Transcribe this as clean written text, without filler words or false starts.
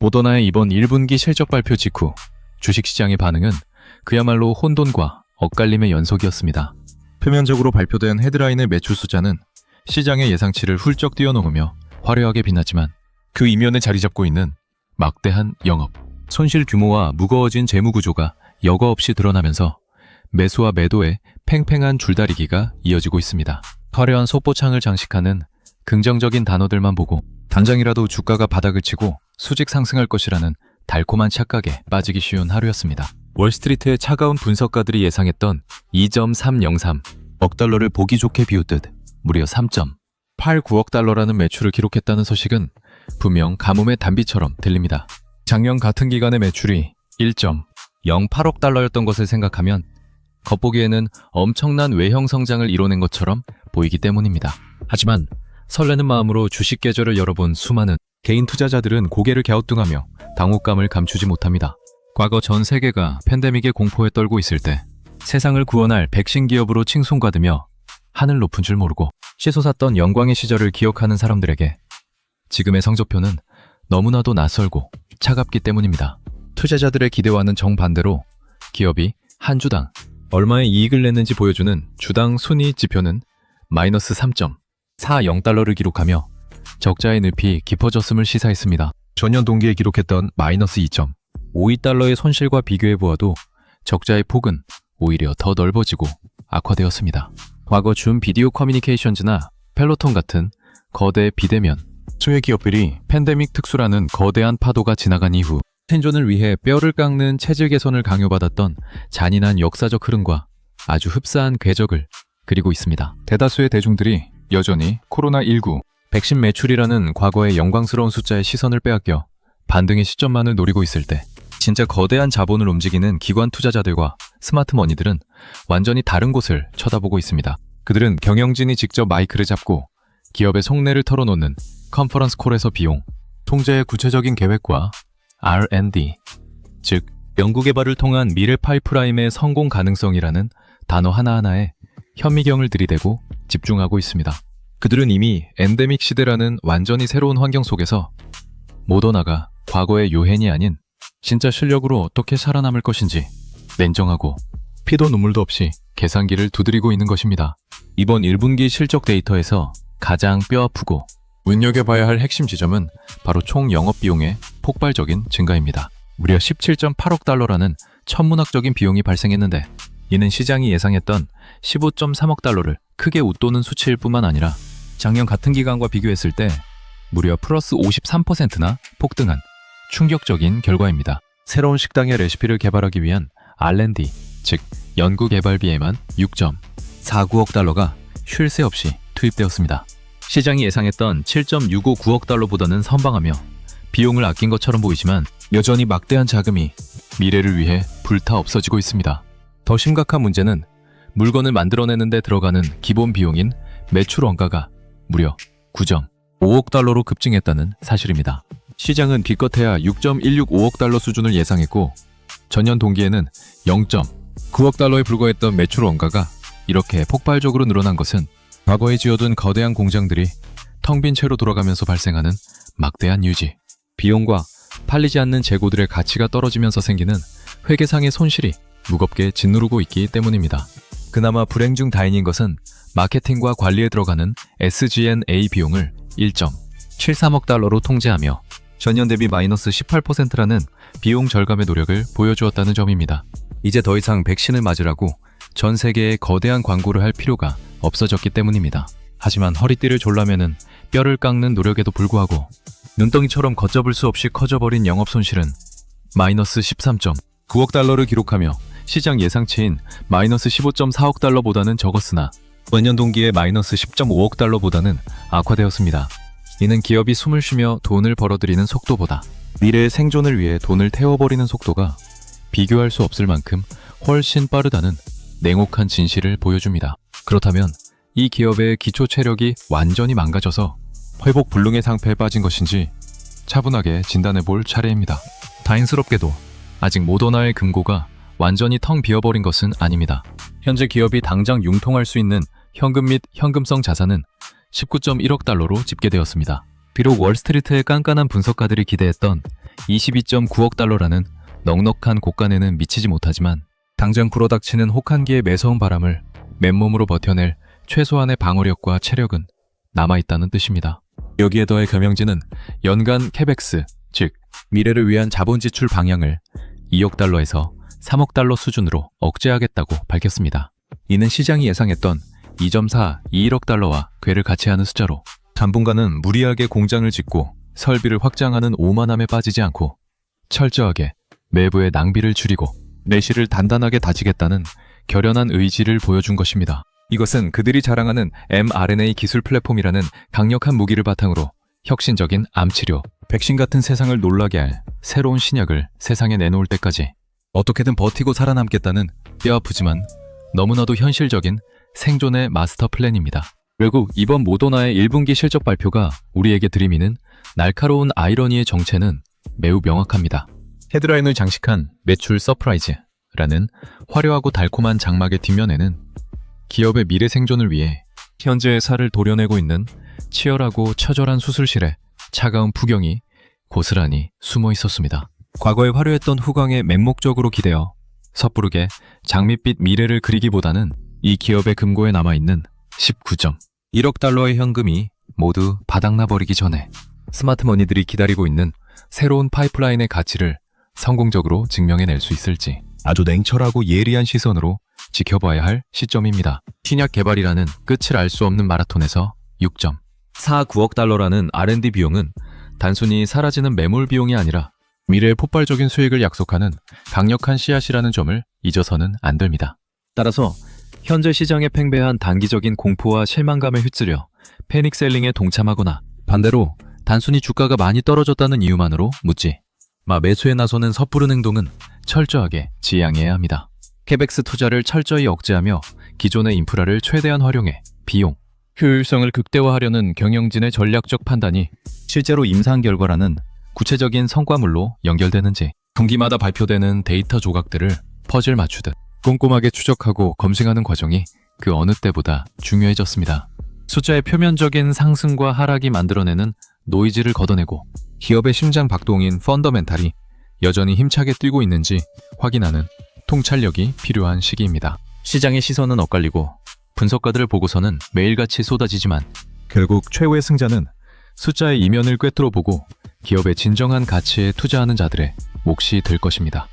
모더나의 이번 1분기 실적 발표 직후 주식시장의 반응은 그야말로 혼돈과 엇갈림의 연속이었습니다. 표면적으로 발표된 헤드라인의 매출 숫자는 시장의 예상치를 훌쩍 뛰어넘으며 화려하게 빛났지만 그 이면에 자리 잡고 있는 막대한 영업, 손실 규모와 무거워진 재무 구조가 여과 없이 드러나면서 매수와 매도의 팽팽한 줄다리기가 이어지고 있습니다. 화려한 속보창을 장식하는 긍정적인 단어들만 보고 당장이라도 주가가 바닥을 치고 수직 상승할 것이라는 달콤한 착각에 빠지기 쉬운 하루였습니다. 월스트리트의 차가운 분석가들이 예상했던 2.303억 달러를 보기 좋게 비웃듯 무려 3.89억 달러라는 매출을 기록했다는 소식은 분명 가뭄의 단비처럼 들립니다. 작년 같은 기간의 매출이 1.08억 달러였던 것을 생각하면 겉보기에는 엄청난 외형 성장을 이뤄낸 것처럼 보이기 때문입니다. 하지만 설레는 마음으로 주식 계좌를 열어본 수많은 개인 투자자들은 고개를 갸우뚱하며 당혹감을 감추지 못합니다. 과거 전 세계가 팬데믹의 공포에 떨고 있을 때 세상을 구원할 백신 기업으로 칭송받으며 하늘 높은 줄 모르고 치솟았던 영광의 시절을 기억하는 사람들에게 지금의 성적표는 너무나도 낯설고 차갑기 때문입니다. 투자자들의 기대와는 정반대로 기업이 한 주당 얼마의 이익을 냈는지 보여주는 주당 순이익 지표는 마이너스 3.40달러를 기록하며 적자의 늪이 깊어졌음을 시사했습니다. 전년 동기에 기록했던 마이너스 2.52달러의 손실과 비교해보아도 적자의 폭은 오히려 더 넓어지고 악화되었습니다. 과거 줌 비디오 커뮤니케이션즈나 펠로톤 같은 거대 비대면 소외 기업들이 팬데믹 특수라는 거대한 파도가 지나간 이후 생존을 위해 뼈를 깎는 체질 개선을 강요받았던 잔인한 역사적 흐름과 아주 흡사한 궤적을 그리고 있습니다. 대다수의 대중들이 여전히 코로나19 백신 매출이라는 과거의 영광스러운 숫자의 시선을 빼앗겨 반등의 시점만을 노리고 있을 때 진짜 거대한 자본을 움직이는 기관 투자자들과 스마트머니들은 완전히 다른 곳을 쳐다보고 있습니다. 그들은 경영진이 직접 마이크를 잡고 기업의 속내를 털어놓는 컨퍼런스 콜에서 비용, 통제의 구체적인 계획과 R&D, 즉 연구개발을 통한 미래 파이프라인의 성공 가능성이라는 단어 하나하나에 현미경을 들이대고 집중하고 있습니다. 그들은 이미 엔데믹 시대라는 완전히 새로운 환경 속에서 모더나가 과거의 요hen이 아닌 진짜 실력으로 어떻게 살아남을 것인지 냉정하고 피도 눈물도 없이 계산기를 두드리고 있는 것입니다. 이번 1분기 실적 데이터에서 가장 뼈아프고 눈여겨봐야 할 핵심 지점은 바로 총 영업비용의 폭발적인 증가입니다. 무려 17.8억 달러라는 천문학적인 비용이 발생했는데 이는 시장이 예상했던 15.3억 달러를 크게 웃도는 수치일 뿐만 아니라 작년 같은 기간과 비교했을 때 무려 플러스 53%나 폭등한 충격적인 결과입니다. 새로운 식당의 레시피를 개발하기 위한 R&D, 즉 연구개발비에만 6.49억 달러가 쉴 새 없이 투입되었습니다. 시장이 예상했던 7.659억 달러보다는 선방하며 비용을 아낀 것처럼 보이지만 여전히 막대한 자금이 미래를 위해 불타 없어지고 있습니다. 더 심각한 문제는 물건을 만들어내는 데 들어가는 기본 비용인 매출 원가가 무려 9.5억 달러로 급증했다는 사실입니다. 시장은 기껏해야 6.165억 달러 수준을 예상했고 전년 동기에는 0.9억 달러에 불과했던 매출 원가가 이렇게 폭발적으로 늘어난 것은 과거에 지어둔 거대한 공장들이 텅 빈 채로 돌아가면서 발생하는 막대한 유지, 비용과 팔리지 않는 재고들의 가치가 떨어지면서 생기는 회계상의 손실이 무겁게 짓누르고 있기 때문입니다. 그나마 불행 중 다행인 것은 마케팅과 관리에 들어가는 SG&A 비용을 1.73억 달러로 통제하며 전년 대비 마이너스 18%라는 비용 절감의 노력을 보여주었다는 점입니다. 이제 더 이상 백신을 맞으라고 전 세계에 거대한 광고를 할 필요가 없어졌기 때문입니다. 하지만 허리띠를 졸라매는 뼈를 깎는 노력에도 불구하고 눈덩이처럼 걷잡을 수 없이 커져버린 영업 손실은 마이너스 13.9억 달러를 기록하며 시장 예상치인 마이너스 15.4억 달러보다는 적었으나 전년 동기의 마이너스 10.5억 달러보다는 악화되었습니다. 이는 기업이 숨을 쉬며 돈을 벌어들이는 속도보다 미래의 생존을 위해 돈을 태워버리는 속도가 비교할 수 없을 만큼 훨씬 빠르다는 냉혹한 진실을 보여줍니다. 그렇다면 이 기업의 기초 체력이 완전히 망가져서 회복 불능의 상태에 빠진 것인지 차분하게 진단해 볼 차례입니다. 다행스럽게도 아직 모더나의 금고가 완전히 텅 비어버린 것은 아닙니다. 현재 기업이 당장 융통할 수 있는 현금 및 현금성 자산은 19.1억 달러로 집계되었습니다. 비록 월스트리트의 깐깐한 분석가들이 기대했던 22.9억 달러라는 넉넉한 고가에는 미치지 못하지만 당장 불어닥치는 혹한기의 매서운 바람을 맨몸으로 버텨낼 최소한의 방어력과 체력은 남아있다는 뜻입니다. 여기에 더해 겸영진은 연간 캐벡스, 즉 미래를 위한 자본 지출 방향을 2억 달러에서 3억 달러 수준으로 억제하겠다고 밝혔습니다. 이는 시장이 예상했던 2.4, 21억 달러와 궤를 같이 하는 숫자로 당분간은 무리하게 공장을 짓고 설비를 확장하는 오만함에 빠지지 않고 철저하게 내부의 낭비를 줄이고 내실을 단단하게 다지겠다는 결연한 의지를 보여준 것입니다. 이것은 그들이 자랑하는 mRNA 기술 플랫폼이라는 강력한 무기를 바탕으로 혁신적인 암치료, 백신 같은 세상을 놀라게 할 새로운 신약을 세상에 내놓을 때까지 어떻게든 버티고 살아남겠다는 뼈아프지만 너무나도 현실적인 생존의 마스터 플랜입니다. 결국 이번 모더나의 1분기 실적 발표가 우리에게 들이미는 날카로운 아이러니의 정체는 매우 명확합니다. 헤드라인을 장식한 매출 서프라이즈라는 화려하고 달콤한 장막의 뒷면에는 기업의 미래 생존을 위해 현재의 살을 도려내고 있는 치열하고 처절한 수술실의 차가운 풍경이 고스란히 숨어 있었습니다. 과거에 화려했던 후광에 맹목적으로 기대어 섣부르게 장밋빛 미래를 그리기보다는 이 기업의 금고에 남아있는 19.1억 달러의 현금이 모두 바닥나버리기 전에 스마트머니들이 기다리고 있는 새로운 파이프라인의 가치를 성공적으로 증명해낼 수 있을지 아주 냉철하고 예리한 시선으로 지켜봐야 할 시점입니다. 신약 개발이라는 끝을 알 수 없는 마라톤에서 6.49억 달러라는 R&D 비용은 단순히 사라지는 매몰 비용이 아니라 미래의 폭발적인 수익을 약속하는 강력한 씨앗이라는 점을 잊어서는 안 됩니다. 따라서 현재 시장에 팽배한 단기적인 공포와 실망감에 휩쓸려 패닉셀링에 동참하거나 반대로 단순히 주가가 많이 떨어졌다는 이유만으로 묻지 매수에 나서는 섣부른 행동은 철저하게 지양해야 합니다. 캐벡스 투자를 철저히 억제하며 기존의 인프라를 최대한 활용해 비용, 효율성을 극대화하려는 경영진의 전략적 판단이 실제로 임상 결과라는 구체적인 성과물로 연결되는지 분기마다 발표되는 데이터 조각들을 퍼즐 맞추듯 꼼꼼하게 추적하고 검증하는 과정이 그 어느 때보다 중요해졌습니다. 숫자의 표면적인 상승과 하락이 만들어내는 노이즈를 걷어내고 기업의 심장 박동인 펀더멘탈이 여전히 힘차게 뛰고 있는지 확인하는 통찰력이 필요한 시기입니다. 시장의 시선은 엇갈리고 분석가들의 보고서는 매일같이 쏟아지지만 결국 최후의 승자는 숫자의 이면을 꿰뚫어 보고 기업의 진정한 가치에 투자하는 자들의 몫이 될 것입니다.